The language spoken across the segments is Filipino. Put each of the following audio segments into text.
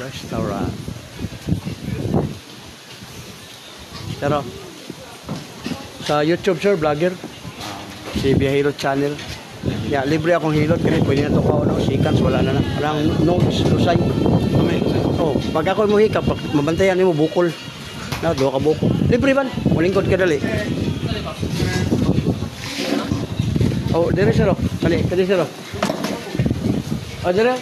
Restaurant. Pero sa YouTube sir, vlogger. Si Biyahilot Channel. Ya, libre akong hilot kasi pwede na to ka no, seconds wala na. Parang notes, lusay. Oh, pag ako mo hikap, mabantayan mo bukol. Na do ka bukol. Libre man. Mulingkod ka dali. Oh, dire sir. Dali, dali sir. Oh, dire.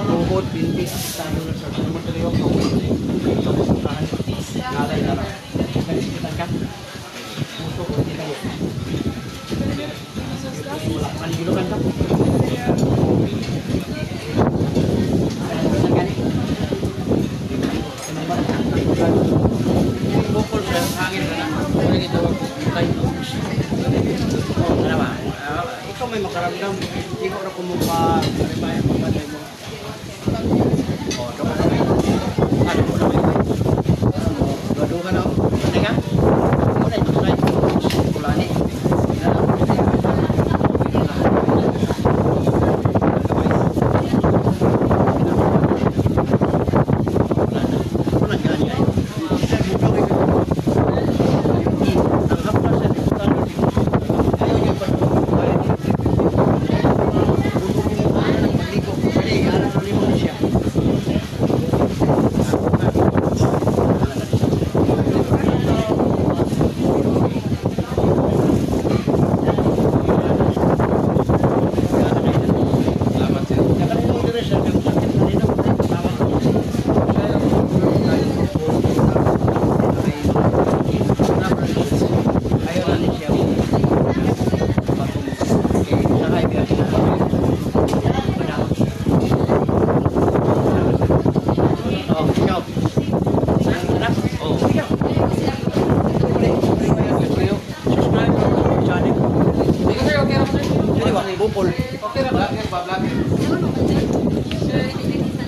Bukod, pintis, tayo na sa mataliw ko. Ito ko sa nalay na lang. Kita ka. Puso ko dito. Wala man gilukan ka. Bukol sa hangin na lang. Dito tayo. Ano ba? Ikaw may makaramdam. Hindi ko na kumuha. Ano ba yung mo? Oh, doon ka na. Ano mo na ba? Doon ka na. Ano ka? Ano na yung slide? Kulani.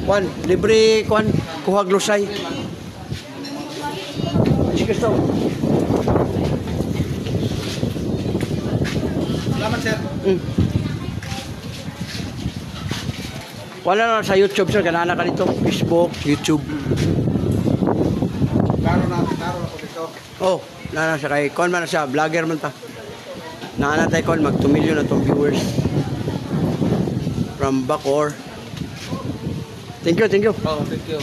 Kwan, libre kwan, kuha glosay. Sige to. Salamat sir. Wala na sa YouTube sir, kanana ka dito, Facebook, YouTube. Karo na ako dito. Oh, na siya kay kwan man na siya, vlogger man ta. Naana tayo kwan, mag 2 million na tong viewers. From Bacoor. Thank you, thank you. Oh, thank you.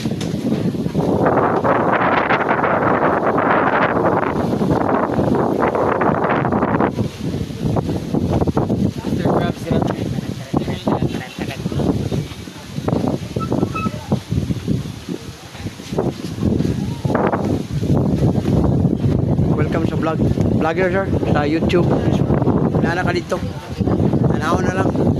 Welcome sa vlogger sir, sa YouTube. Naana ka dito. Tanaw na lang.